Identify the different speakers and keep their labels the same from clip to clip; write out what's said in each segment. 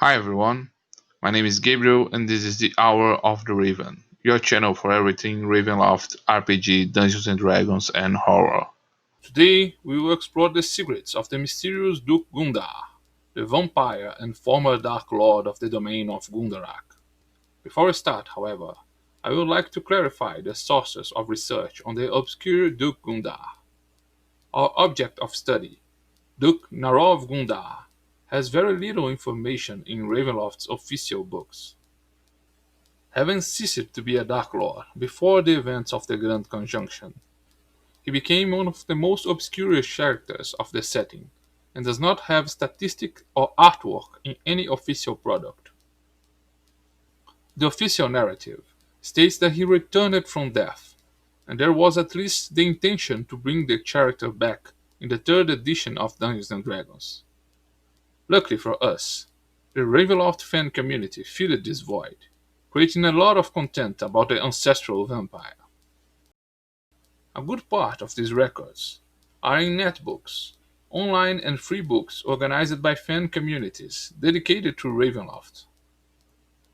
Speaker 1: Hi everyone, my name is Gabriel and this is the Hour of the Raven, your channel for everything Ravenloft, RPG, Dungeons and Dragons, and horror.
Speaker 2: Today, we will explore the secrets of the mysterious Duke Gundar, the vampire and former Dark Lord of the domain of Gundarak. Before we start, however, I would like to clarify the sources of research on the obscure Duke Gundar. Our object of study, Duke Narov Gundar, has very little information in Ravenloft's official books. Having ceased to be a Dark Lord before the events of the Grand Conjunction, he became one of the most obscure characters of the setting, and does not have statistic or artwork in any official product. The official narrative states that he returned from death, and there was at least the intention to bring the character back in the third edition of Dungeons and Dragons. Luckily for us, the Ravenloft fan community filled this void, creating a lot of content about the ancestral vampire. A good part of these records are in netbooks, online and free books organized by fan communities dedicated to Ravenloft.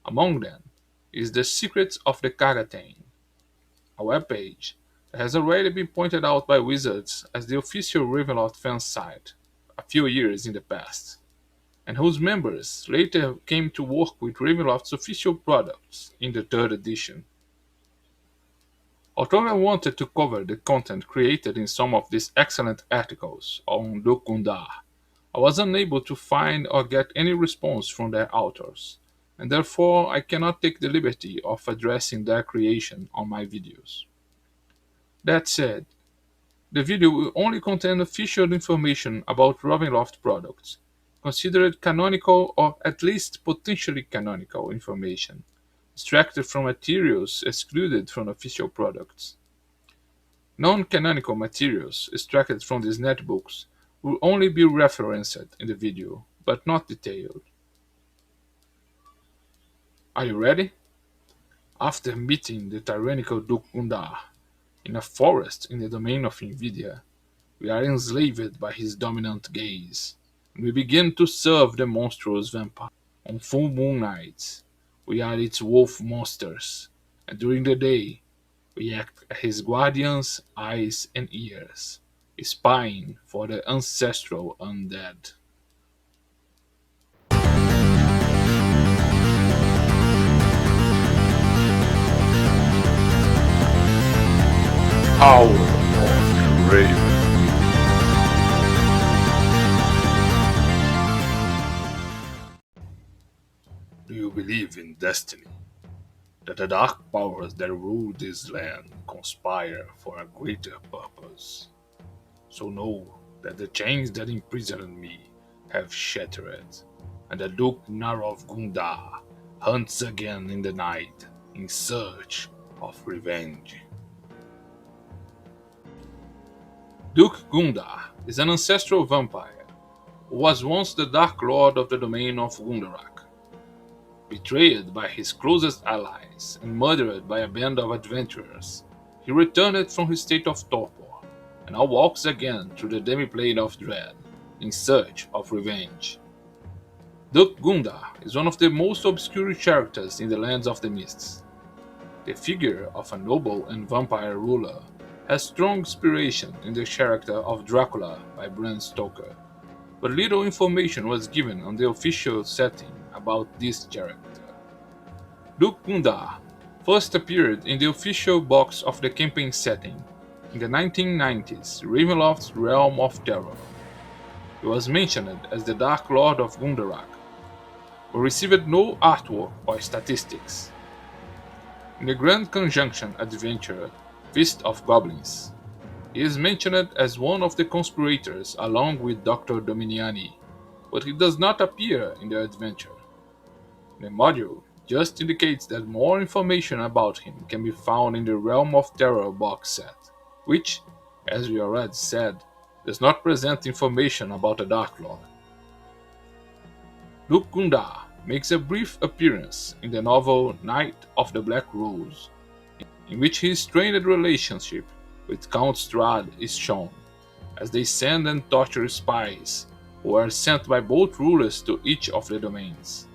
Speaker 2: Among them is The Secrets of the Kagatane, a webpage that has already been pointed out by Wizards as the official Ravenloft fan site a few years in the past, and whose members later came to work with Ravenloft's official products in the third edition. Although I wanted to cover the content created in some of these excellent articles on Duke Gundar, I was unable to find or get any response from their authors, and therefore I cannot take the liberty of addressing their creation on my videos. That said, the video will only contain official information about Ravenloft products, considered canonical or at least potentially canonical information, extracted from materials excluded from official products. Non-canonical materials extracted from these netbooks will only be referenced in the video, but not detailed. Are you ready? After meeting the tyrannical Duke Gundar in a forest in the domain of Nvidia, we are enslaved by his dominant gaze, and we begin to serve the monstrous vampire. On full moon nights, we are its wolf monsters, and during the day, we act as his guardians, eyes, and ears, spying for the ancestral undead.
Speaker 1: Hour of the Raven.
Speaker 2: Do you believe in destiny? That the dark powers that rule this land conspire for a greater purpose? So know that the chains that imprisoned me have shattered, and the Duke Narov Gundar hunts again in the night in search of revenge. Duke Gundar is an ancestral vampire who was once the Dark Lord of the domain of Gundarak. Betrayed by his closest allies and murdered by a band of adventurers, he returned from his state of torpor and now walks again through the demiplane of dread in search of revenge. Duke Gundar is one of the most obscure characters in the Lands of the Mists. The figure of a noble and vampire ruler has strong inspiration in the character of Dracula by Bram Stoker, but little information was given on the official setting about this character. Duke Gundar first appeared in the official box of the campaign setting in the 1990s Ravenloft's Realm of Terror. He was mentioned as the Dark Lord of Gundarak, but received no artwork or statistics. In the Grand Conjunction adventure Feast of Goblins, he is mentioned as one of the conspirators along with Dr. Dominiani, but he does not appear in the adventure. The module just indicates that more information about him can be found in the Realm of Terror box set, which, as we already said, does not present information about the Dark Lord. Duke Gundar makes a brief appearance in the novel Knight of the Black Rose, in which his strained relationship with Count Strahd is shown, as they send and torture spies who are sent by both rulers to each of the domains.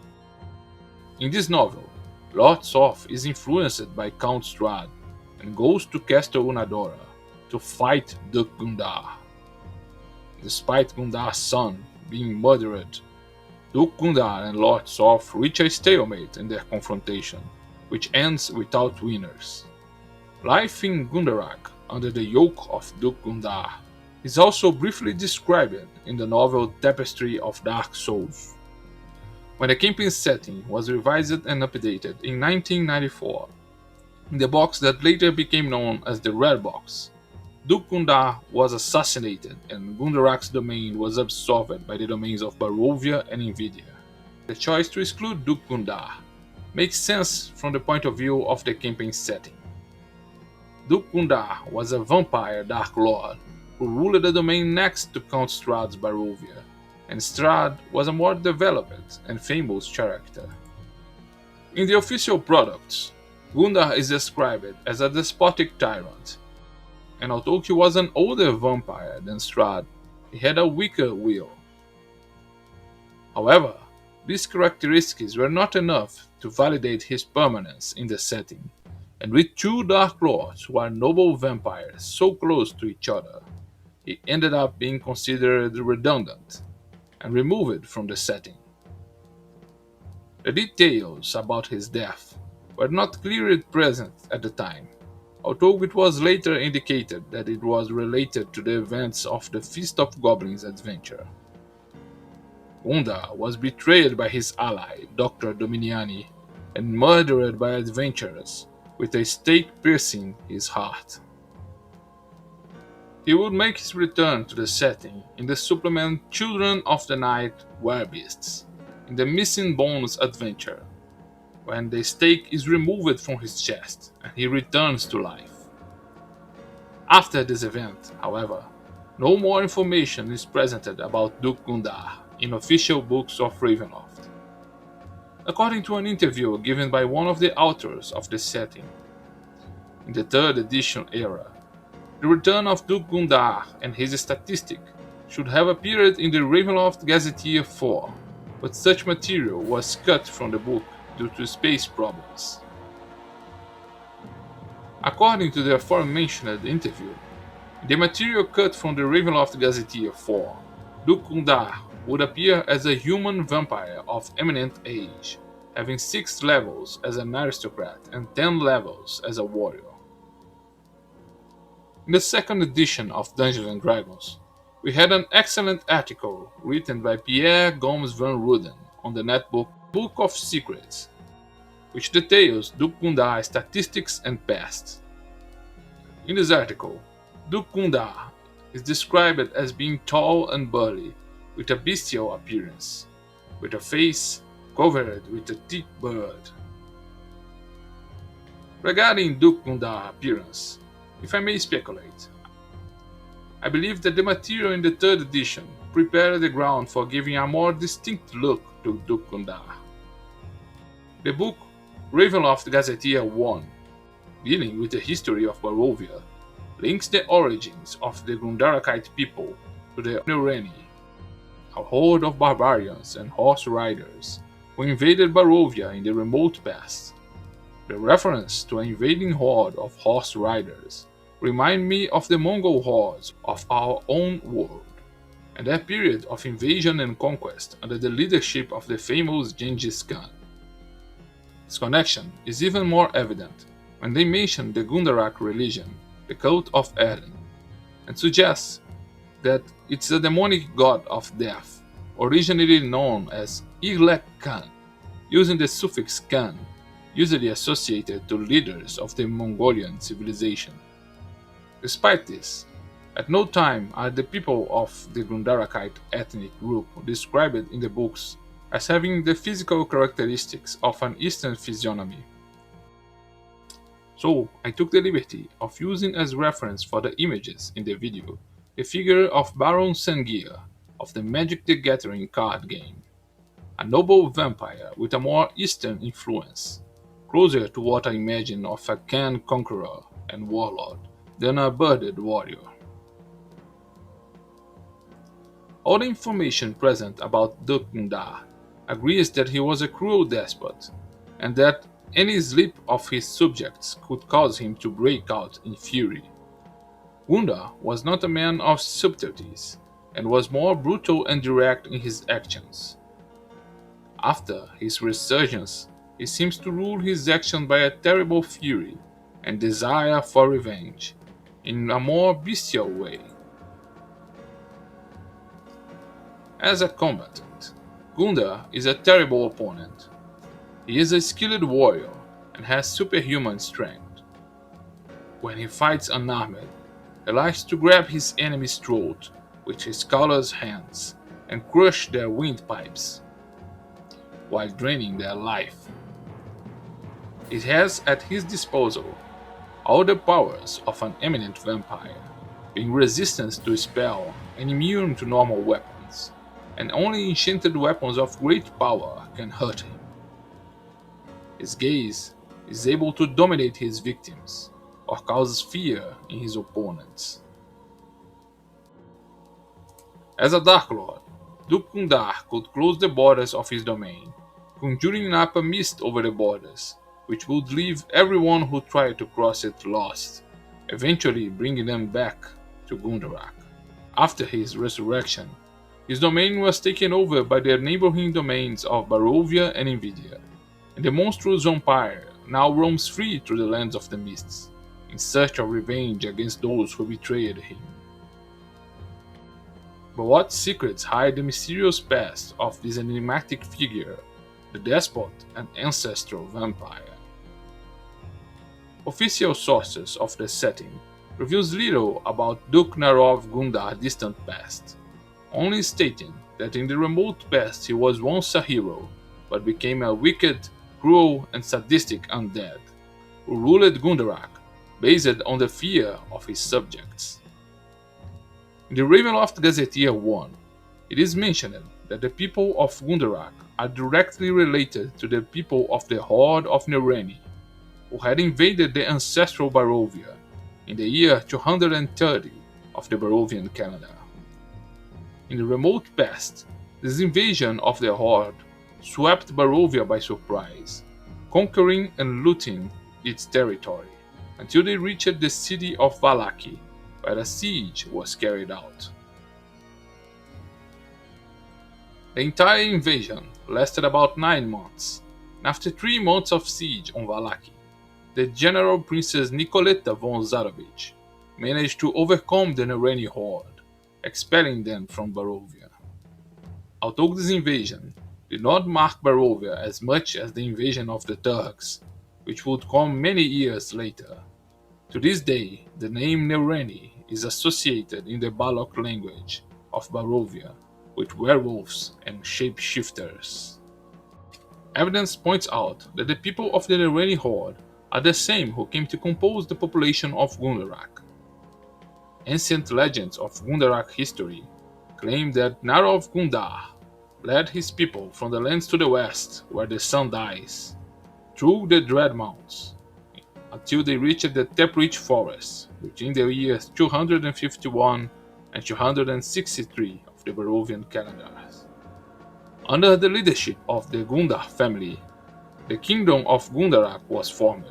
Speaker 2: In this novel, Lord Soth is influenced by Count Strahd and goes to Castle Unadora to fight Duke Gundar. Despite Gundar's son being murdered, Duke Gundar and Lord Soth reach a stalemate in their confrontation, which ends without winners. Life in Gundarak under the yoke of Duke Gundar is also briefly described in the novel Tapestry of Dark Souls. When the campaign setting was revised and updated in 1994, in the box that later became known as the Red Box, Duke Gundar was assassinated and Gundarak's domain was absorbed by the domains of Barovia and Invidia. The choice to exclude Duke Gundar makes sense from the point of view of the campaign setting. Duke Gundar was a vampire Dark Lord who ruled the domain next to Count Strahd's Barovia, and Strahd was a more developed and famous character. In the official products, Gundar is described as a despotic tyrant, and although he was an older vampire than Strahd, he had a weaker will. However, these characteristics were not enough to validate his permanence in the setting, and with two Dark Lords who are noble vampires so close to each other, he ended up being considered redundant and removed from the setting. The details about his death were not clearly present at the time, although it was later indicated that it was related to the events of the Feast of Goblins adventure. Gundar was betrayed by his ally, Dr. Dominiani, and murdered by adventurers, with a stake piercing his heart. He would make his return to the setting in the supplement Children of the Night Werebeasts, in the Missing Bones adventure, when the stake is removed from his chest and he returns to life. After this event, however, no more information is presented about Duke Gundar in official books of Ravenloft. According to an interview given by one of the authors of the setting, in the 3rd edition era, the return of Duke Gundar and his statistic should have appeared in the Ravenloft Gazetteer 4, but such material was cut from the book due to space problems. According to the aforementioned interview, in the material cut from the Ravenloft Gazetteer 4, Duke Gundar would appear as a human vampire of eminent age, having 6 levels as an aristocrat and 10 levels as a warrior. In the 2nd edition of Dungeons and Dragons, we had an excellent article written by Pierre Gomes van Ruden on the netbook Book of Secrets, which details Duke Gundar's statistics and past. In this article, Duke Gundar is described as being tall and burly, with a bestial appearance, with a face covered with a thick beard. Regarding Duke Gundar's appearance, if I may speculate, I believe that the material in the 3rd edition prepared the ground for giving a more distinct look to Duke Gundar. The book Ravenloft Gazetteer 1, dealing with the history of Barovia, links the origins of the Gundarakite people to the Nureni, a horde of barbarians and horse riders who invaded Barovia in the remote past. The reference to an invading horde of horse riders remind me of the Mongol hordes of our own world, and their period of invasion and conquest under the leadership of the famous Genghis Khan. This connection is even more evident when they mention the Gundarak religion, the cult of Erden, and suggests that it's a demonic god of death, originally known as Irlek Khan, using the suffix Khan, usually associated to leaders of the Mongolian civilization. Despite this, at no time are the people of the Gundarakite ethnic group described in the books as having the physical characteristics of an Eastern physiognomy. So I took the liberty of using as reference for the images in the video the figure of Baron Sangir of the Magic the Gathering card game, a noble vampire with a more Eastern influence, closer to what I imagine of a Khan conqueror and warlord than a bearded warrior. All the information present about Duke Gundar agrees that he was a cruel despot, and that any slip of his subjects could cause him to break out in fury. Gundar was not a man of subtleties, and was more brutal and direct in his actions. After his resurgence, he seems to rule his action by a terrible fury and desire for revenge, in a more bestial way. As a combatant, Gundar is a terrible opponent. He is a skilled warrior and has superhuman strength. When he fights unarmed, he likes to grab his enemy's throat with his callous hands and crush their windpipes while draining their life. He has at his disposal all the powers of an eminent vampire, being resistant to spell and immune to normal weapons, and only enchanted weapons of great power can hurt him. His gaze is able to dominate his victims, or cause fear in his opponents. As a Dark Lord, Duke Gundar could close the borders of his domain, conjuring up a mist over the borders, which would leave everyone who tried to cross it lost, eventually bringing them back to Gundarak. After his resurrection, his domain was taken over by the neighboring domains of Barovia and Invidia, and the monstrous vampire now roams free through the lands of the mists, in search of revenge against those who betrayed him. But what secrets hide the mysterious past of this enigmatic figure, the despot and ancestral vampire? Official sources of the setting reveals little about Duke Narov Gundar's distant past, only stating that in the remote past he was once a hero, but became a wicked, cruel, and sadistic undead, who ruled Gundarak based on the fear of his subjects. In the Ravenloft Gazetteer 1, it is mentioned that the people of Gundarak are directly related to the people of the Horde of Nereni, who had invaded the ancestral Barovia in the year 230 of the Barovian calendar. In the remote past, this invasion of the Horde swept Barovia by surprise, conquering and looting its territory, until they reached the city of Vallaki, where a siege was carried out. The entire invasion lasted about 9 months, and after 3 months of siege on Vallaki, the General Princess Nicoleta von Zarovich managed to overcome the Nereni horde, expelling them from Barovia. Although this invasion did not mark Barovia as much as the invasion of the Turks, which would come many years later, to this day the name Nereni is associated in the Balok language of Barovia with werewolves and shapeshifters. Evidence points out that the people of the Nereni horde are the same who came to compose the population of Gundarak. Ancient legends of Gundarak history claim that Narov Gundar led his people from the lands to the west, where the sun dies, through the Dread Mountains, until they reached the Teprich Forest between the years 251 and 263 of the Barovian calendars. Under the leadership of the Gundar family, the Kingdom of Gundarak was formed,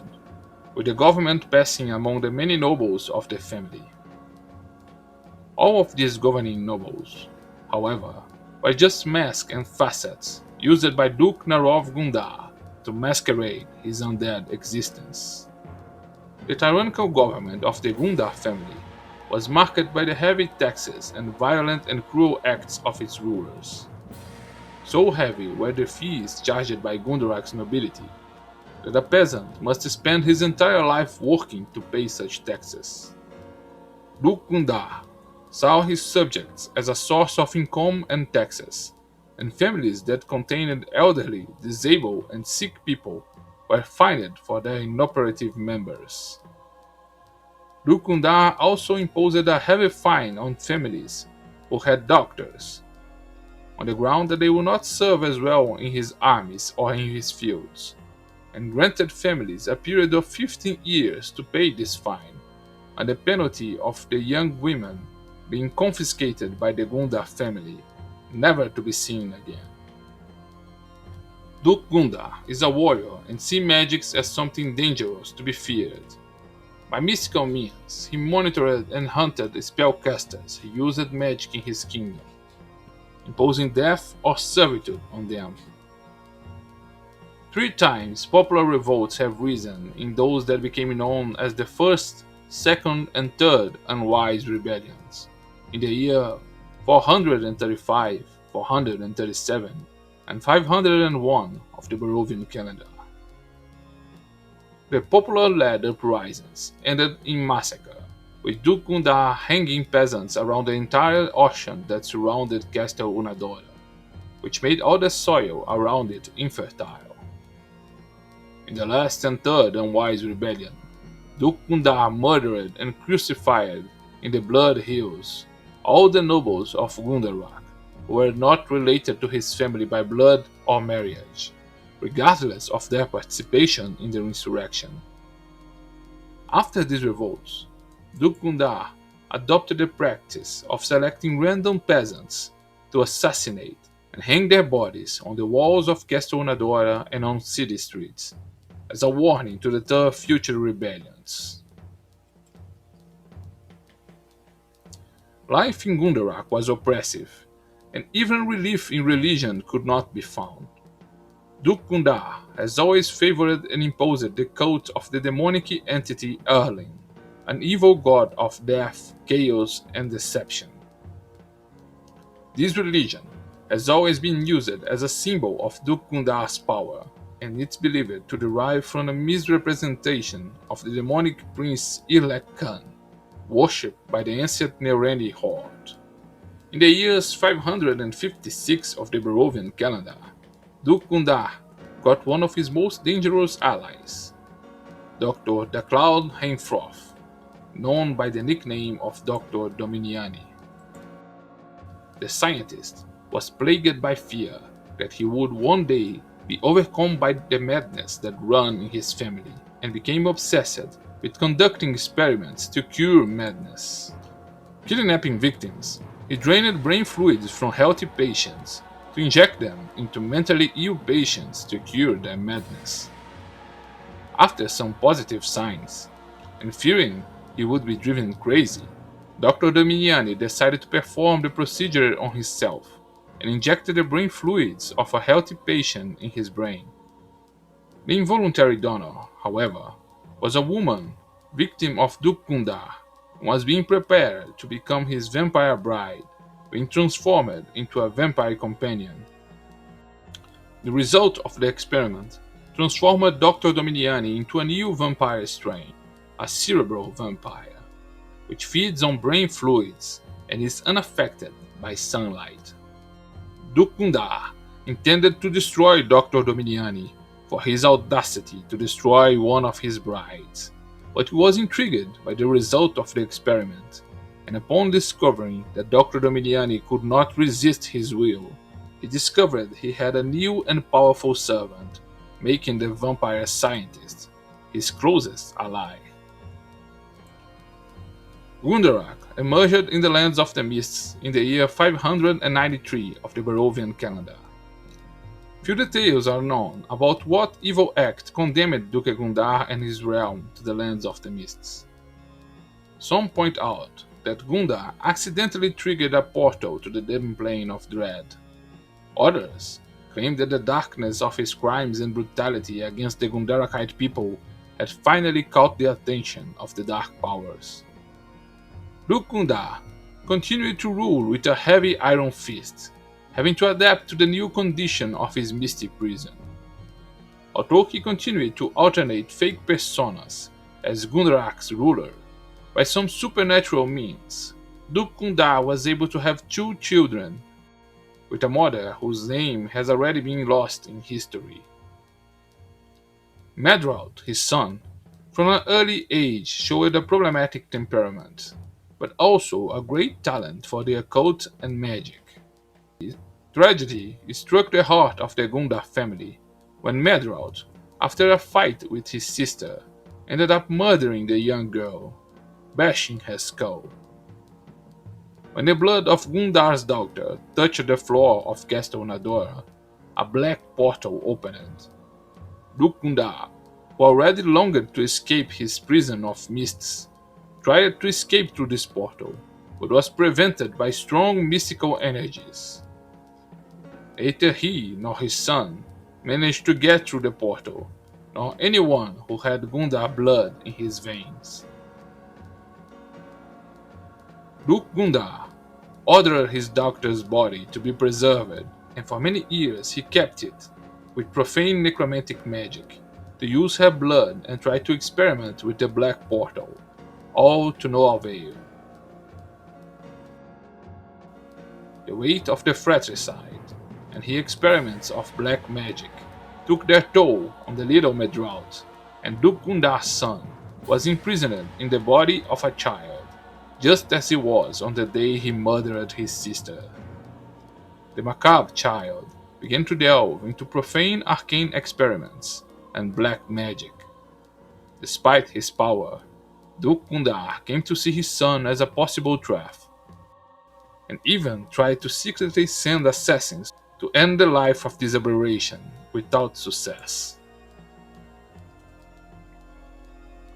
Speaker 2: with the government passing among the many nobles of the family. All of these governing nobles, however, were just masks and facets used by Duke Narov Gundar to masquerade his undead existence. The tyrannical government of the Gundar family was marked by the heavy taxes and violent and cruel acts of its rulers. So heavy were the fees charged by Gundarak's nobility that a peasant must spend his entire life working to pay such taxes. Duke Gundar saw his subjects as a source of income and taxes, and families that contained elderly, disabled, and sick people were fined for their inoperative members. Duke Gundar also imposed a heavy fine on families who had doctors, on the ground that they would not serve as well in his armies or in his fields, and granted families a period of 15 years to pay this fine, and the penalty of the young women being confiscated by the Gundar family, never to be seen again. Duke Gundar is a warrior and sees magic as something dangerous to be feared. By mystical means, he monitored and hunted spellcasters who used magic in his kingdom, imposing death or servitude on them. Three times popular revolts have risen in those that became known as the First, Second, and Third Unwise Rebellions, in the year 435, 437, and 501 of the Barovian calendar. The popular-led uprisings ended in massacre, with Duke Gundar hanging peasants around the entire ocean that surrounded Castle Unadora, which made all the soil around it infertile. In the last and third Unwise Rebellion, Duke Gundar murdered and crucified in the Blood Hills all the nobles of Gundarak who were not related to his family by blood or marriage, regardless of their participation in the insurrection. After these revolts, Duke Gundar adopted the practice of selecting random peasants to assassinate and hang their bodies on the walls of Castle Unadora and on city streets, as a warning to deter future rebellions. Life in Gundarak was oppressive, and even relief in religion could not be found. Duke Gundar has always favored and imposed the cult of the demonic entity Erling, an evil god of death, chaos, and deception. This religion has always been used as a symbol of Duke Gundar's power, and it's believed to derive from a misrepresentation of the demonic prince Irlek Khan, worshipped by the ancient Nereni horde. In the years 556 of the Barovian calendar, Duke Gundar got one of his most dangerous allies, Dr. Daclaud Heinfroth, known by the nickname of Dr. Dominiani. The scientist was plagued by fear that he would one day be overcome by the madness that ran in his family, and became obsessed with conducting experiments to cure madness. Kidnapping victims, he drained brain fluids from healthy patients to inject them into mentally ill patients to cure their madness. After some positive signs, and fearing he would be driven crazy, Dr. Dominiani decided to perform the procedure on himself and injected the brain fluids of a healthy patient in his brain. The involuntary donor, however, was a woman, victim of Duke Gundar, and was being prepared to become his vampire bride, being transformed into a vampire companion. The result of the experiment transformed Dr. Dominiani into a new vampire strain, a cerebral vampire, which feeds on brain fluids and is unaffected by sunlight. Duke Gundar intended to destroy Dr. Dominiani for his audacity to destroy one of his brides, but he was intrigued by the result of the experiment, and upon discovering that Dr. Dominiani could not resist his will, he discovered he had a new and powerful servant, making the vampire scientist his closest ally. Gundarak emerged in the Lands of the Mists in the year 593 of the Barovian calendar. Few details are known about what evil act condemned Duke Gundar and his realm to the Lands of the Mists. Some point out that Gundar accidentally triggered a portal to the dim plane of dread. Others claim that the darkness of his crimes and brutality against the Gundarakite people had finally caught the attention of the Dark Powers. Duke Gundar continued to rule with a heavy iron fist, having to adapt to the new condition of his mystic prison. Although he continued to alternate fake personas as Gundarak's ruler, by some supernatural means, Duke Gundar was able to have two children, with a mother whose name has already been lost in history. Medraut, his son, from an early age showed a problematic temperament, but also a great talent for the occult and magic. Tragedy struck the heart of the Gundar family when Medraut, after a fight with his sister, ended up murdering the young girl, bashing her skull. When the blood of Gundar's daughter touched the floor of Castle Nadora, a black portal opened. Duke Gundar, who already longed to escape his prison of mists, tried to escape through this portal, but was prevented by strong mystical energies. Neither he nor his son managed to get through the portal, nor anyone who had Gundar blood in his veins. Duke Gundar ordered his doctor's body to be preserved, and for many years he kept it, with profane necromantic magic, to use her blood and try to experiment with the Black Portal, all to no avail. The weight of the fratricide and his experiments of black magic took their toll on the little Medraut, and Duke Gundar's son was imprisoned in the body of a child, just as he was on the day he murdered his sister. The macabre child began to delve into profane arcane experiments and black magic. Despite his power, Duke Gundar came to see his son as a possible threat, and even tried to secretly send assassins to end the life of this aberration without success.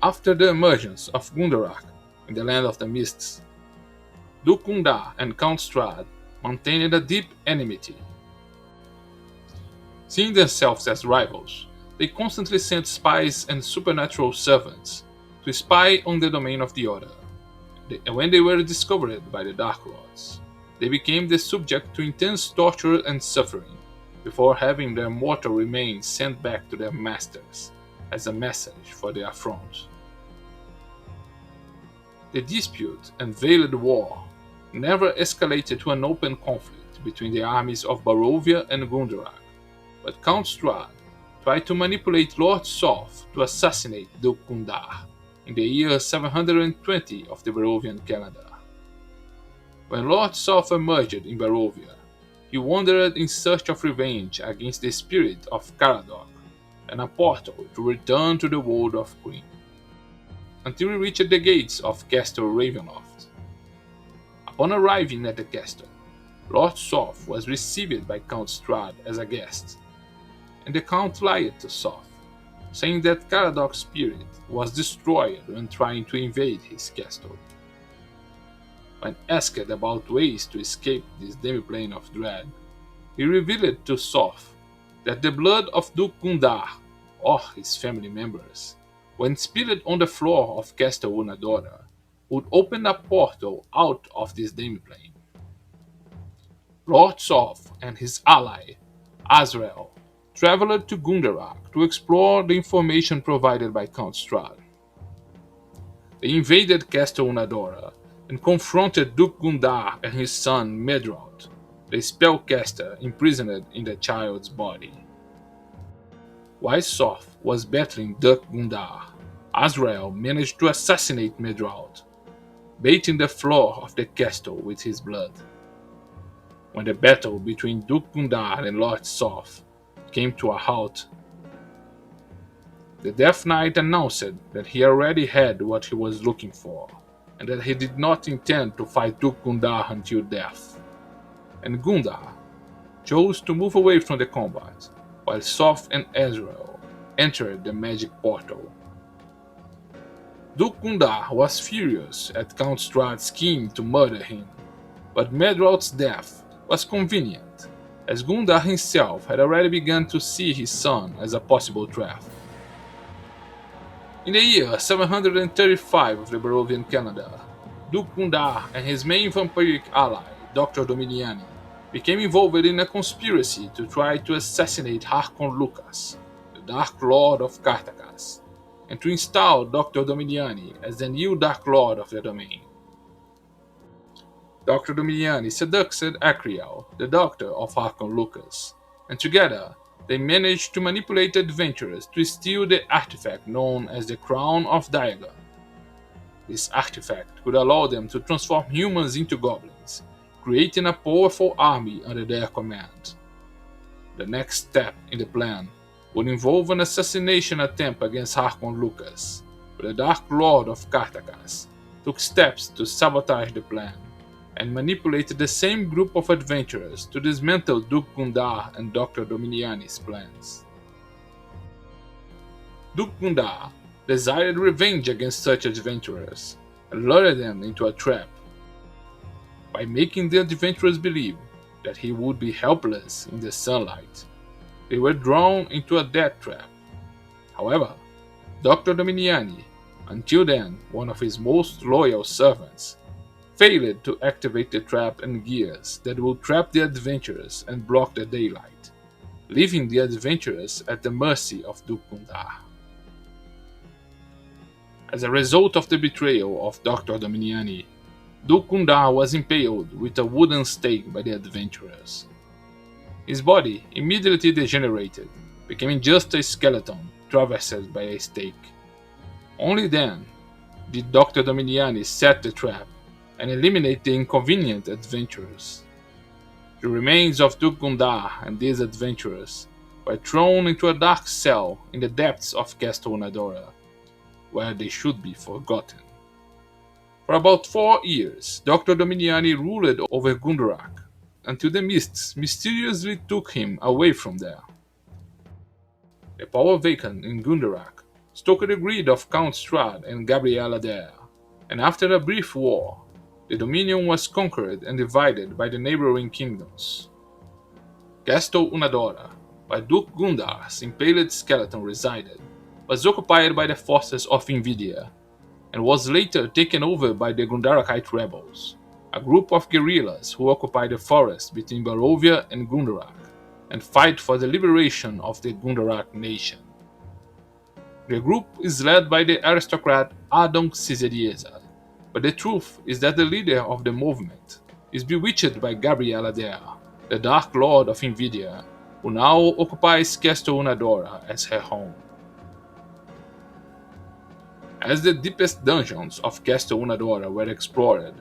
Speaker 2: After the emergence of Gundarak in the Land of the Mists, Duke Gundar and Count Strahd maintained a deep enmity. Seeing themselves as rivals, they constantly sent spies and supernatural servants to spy on the domain of the other. When they were discovered by the Dark Lords, they became the subject to intense torture and suffering, before having their mortal remains sent back to their masters as a message for their affront. The dispute and veiled war never escalated to an open conflict between the armies of Barovia and Gundarak, but Count Strahd tried to manipulate Lord Soth to assassinate Duke Gundar in the year 720 of the Barovian calendar. When Lord Soth emerged in Barovia, he wandered in search of revenge against the spirit of Caradoc and a portal to return to the world of Kryn, until he reached the gates of Castle Ravenloft. Upon arriving at the castle, Lord Soth was received by Count Strahd as a guest, and the Count lied to Soth, saying that Caradoc's spirit was destroyed when trying to invade his castle. When asked about ways to escape this demiplane of dread, he revealed to Soth that the blood of Duke Gundar, or his family members, when spilled on the floor of Castle Unadora, would open a portal out of this demiplane. Lord Soth and his ally, Azrael, traveled to Gundarak to explore the information provided by Count Strahd. They invaded Castle Unadora and confronted Duke Gundar and his son Medraut, the spellcaster imprisoned in the child's body. While Soth was battling Duke Gundar, Azrael managed to assassinate Medraut, baiting the floor of the castle with his blood. When the battle between Duke Gundar and Lord Soth came to a halt, the Death Knight announced that he already had what he was looking for, and that he did not intend to fight Duke Gundar until death. And Gundar chose to move away from the combat, while Soth and Azrael entered the magic portal. Duke Gundar was furious at Count Strahd's scheme to murder him, but Medraut's death was convenient, as Gundar himself had already begun to see his son as a possible threat. In the year 735 of the Barovian calendar, Duke Gundar and his main vampiric ally, Dr. Dominiani, became involved in a conspiracy to try to assassinate Harkon Lucas, the Dark Lord of Cartacas, and to install Dr. Dominiani as the new Dark Lord of the domain. Dr. Dominiani seduced Acriel, the doctor of Harkon Lucas, and together they managed to manipulate adventurers to steal the artifact known as the Crown of Diagon. This artifact could allow them to transform humans into goblins, creating a powerful army under their command. The next step in the plan would involve an assassination attempt against Harkon Lucas, but the Dark Lord of Cartacas took steps to sabotage the plan, and manipulated the same group of adventurers to dismantle Duke Gundar and Dr. Dominiani's plans. Duke Gundar desired revenge against such adventurers and lured them into a trap by making the adventurers believe that he would be helpless in the sunlight. They were drawn into a death trap. However, Dr. Dominiani, until then one of his most loyal servants, failed to activate the trap and gears that would trap the adventurers and block the daylight, leaving the adventurers at the mercy of Duke Gundar. As a result of the betrayal of Dr. Dominiani, Duke Gundar was impaled with a wooden stake by the adventurers. His body immediately degenerated, becoming just a skeleton traversed by a stake. Only then did Dr. Dominiani set the trap and eliminate the inconvenient adventurers. The remains of Duke Gundar and these adventurers were thrown into a dark cell in the depths of Castle Unadora, where they should be forgotten. For about 4 years, Dr. Dominiani ruled over Gundarak, until the mists mysteriously took him away from there. The power vacant in Gundarak stoked the greed of Count Strahd and Gabriella there, and after a brief war, the Dominion was conquered and divided by the neighboring kingdoms. Castle Unadora, where Duke Gundar's impaled skeleton resided, was occupied by the forces of Invidia, and was later taken over by the Gundarakite rebels, a group of guerrillas who occupy the forest between Barovia and Gundarak, and fight for the liberation of the Gundarak nation. The group is led by the aristocrat Adon Cizerieza, but the truth is that the leader of the movement is bewitched by Gabriella Dare, the Dark Lord of Invidia, who now occupies Castle Unadora as her home. As the deepest dungeons of Castle Unadora were explored,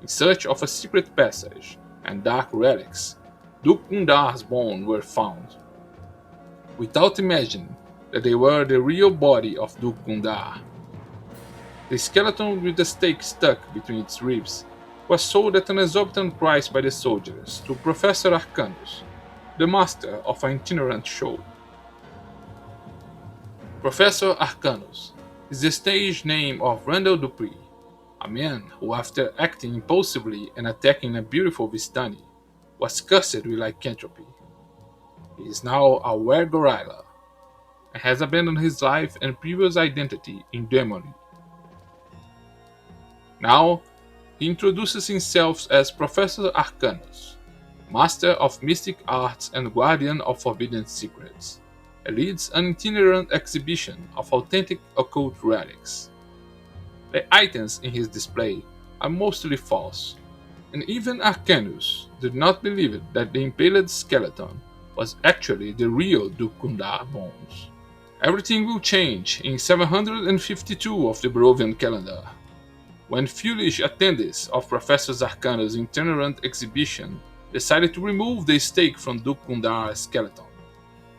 Speaker 2: in search of a secret passage and dark relics, Duke Gundar's bones were found. Without imagining that they were the real body of Duke Gundar, the skeleton with the stake stuck between its ribs was sold at an exorbitant price by the soldiers to Professor Arcanus, the master of an itinerant show. Professor Arcanus is the stage name of Randall Dupree, a man who, after acting impulsively and attacking a beautiful Vistani, was cursed with lycanthropy. He is now a were-gorilla and has abandoned his life and previous identity in Demoli. Now, he introduces himself as Professor Arcanus, Master of Mystic Arts and Guardian of Forbidden Secrets, and leads an itinerant exhibition of authentic occult relics. The items in his display are mostly false, and even Arcanus did not believe that the impaled skeleton was actually the real Duke Gundar bones. Everything will change in 752 of the Barovian calendar, when foolish attendees of Professor Arcanus' itinerant exhibition decided to remove the stake from Duke Gundar's skeleton.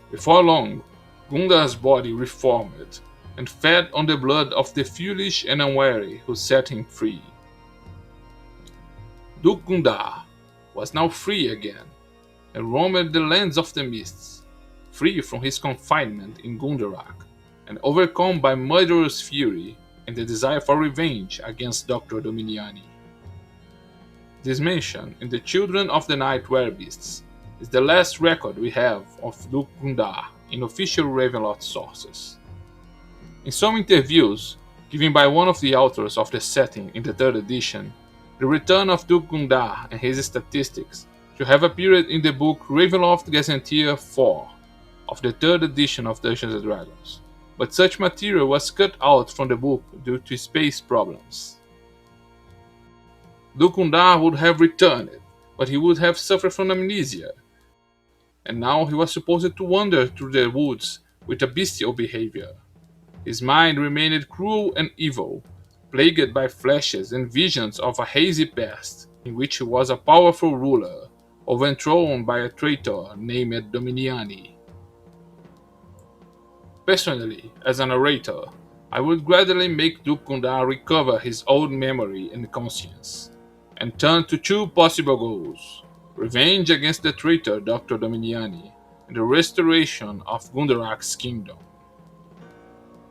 Speaker 2: Before long, Gundar's body reformed and fed on the blood of the foolish and unwary who set him free. Duke Gundar was now free again, and roamed the lands of the mists, free from his confinement in Gundarak, and overcome by murderous fury and the desire for revenge against Dr. Dominiani. This mention in the Children of the Night Werebeasts is the last record we have of Duke Gundar in official Ravenloft sources. In some interviews given by one of the authors of the setting in the 3rd edition, the return of Duke Gundar and his statistics should have appeared in the book Ravenloft Gazetteer 4 of the 3rd edition of Dungeons & Dragons, but such material was cut out from the book due to space problems. Duke Gundar would have returned, but he would have suffered from amnesia, and now he was supposed to wander through the woods with a bestial behavior. His mind remained cruel and evil, plagued by flashes and visions of a hazy past in which he was a powerful ruler, overthrown by a traitor named Dominiani. Personally, as a narrator, I would gradually make Duke Gundar recover his old memory and conscience, and turned to two possible goals: revenge against the traitor Dr. Dominiani and the restoration of Gundarak's kingdom.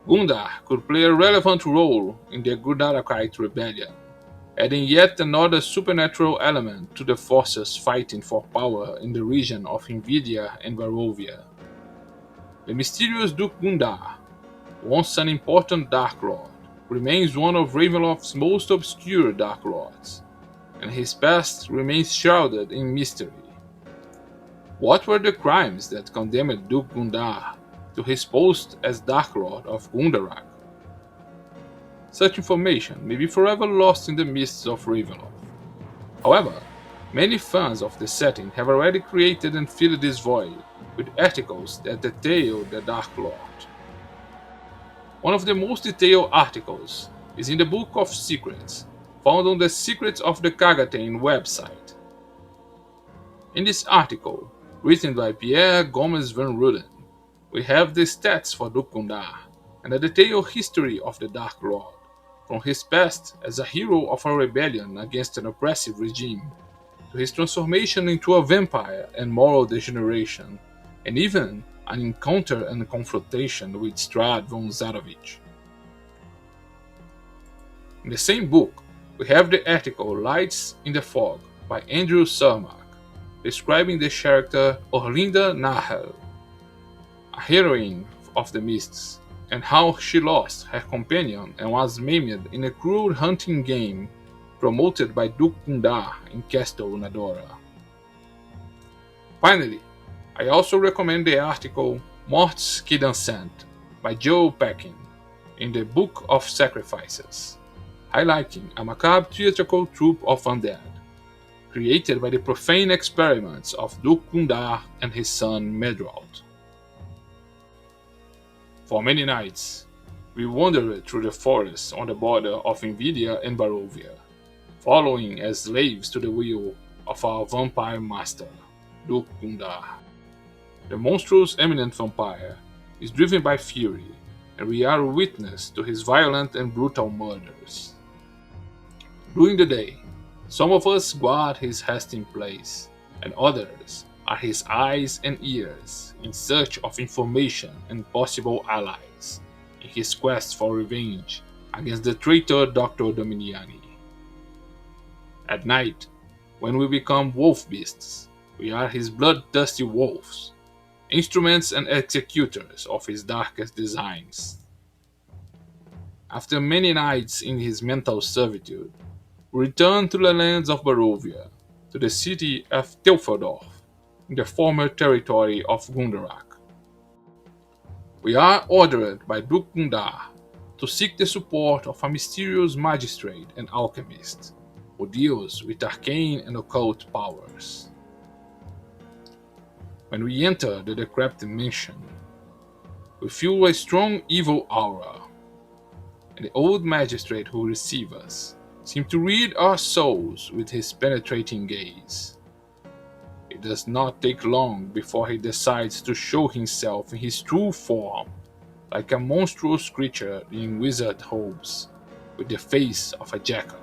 Speaker 2: Gundar could play a relevant role in the Gundarakite rebellion, adding yet another supernatural element to the forces fighting for power in the region of Invidia and Barovia. The mysterious Duke Gundar, once an important Dark Lord, remains one of Ravenloft's most obscure Dark Lords, and his past remains shrouded in mystery. What were the crimes that condemned Duke Gundar to his post as Dark Lord of Gundarak? Such information may be forever lost in the mists of Ravenloft. However, many fans of the setting have already created and filled this void with articles that detail the Dark Lord. One of the most detailed articles is in the Book of Secrets, found on the Secrets of the Kagatain website. In this article, written by Pierre Gomez van Ruden, we have the stats for Duke Gundar and a detailed history of the Dark Lord, from his past as a hero of a rebellion against an oppressive regime, to his transformation into a vampire and moral degeneration, and even an encounter and confrontation with Strahd von Zarovich. In the same book, we have the article Lights in the Fog by Andrew Surmark, describing the character Orlinda Nahel, a heroine of the Mists, and how she lost her companion and was maimed in a cruel hunting game promoted by Duke Gundar in Castle Nadora. Finally, I also recommend the article Morts qui dansent by Joe Peckin in the Book of Sacrifices, highlighting a macabre theatrical troupe of undead, created by the profane experiments of Duke Gundar and his son Medrawd. For many nights, we wandered through the forests on the border of Invidia and Barovia, following as slaves to the will of our vampire master, Duke Gundar. The monstrous eminent vampire is driven by fury, and we are witness to his violent and brutal murders. During the day, some of us guard his resting place, and others are his eyes and ears in search of information and possible allies in his quest for revenge against the traitor Dr. Dominiani. At night, when we become wolf beasts, we are his bloodthirsty wolves, instruments and executors of his darkest designs. After many nights in his mental servitude, we return to the lands of Barovia, to the city of Telfordorf, in the former territory of Gundarak. We are ordered by Duke Gundar to seek the support of a mysterious magistrate and alchemist who deals with arcane and occult powers. When we enter the decrepit mansion, we feel a strong evil aura, and the old magistrate who receives us seems to read our souls with his penetrating gaze. It does not take long before he decides to show himself in his true form, like a monstrous creature in wizard robes, with the face of a jackal.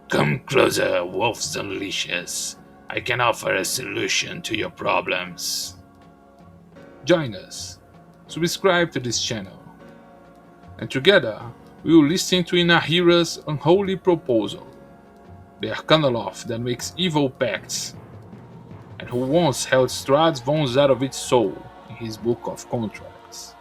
Speaker 3: Come closer, wolves and leashes. I can offer a solution to your problems.
Speaker 2: Join us, subscribe to this channel, and together we will listen to Inahira's unholy proposal, the Arcanoloth that makes evil pacts, and who once held Strahd von Zarovich's soul in his book of contracts.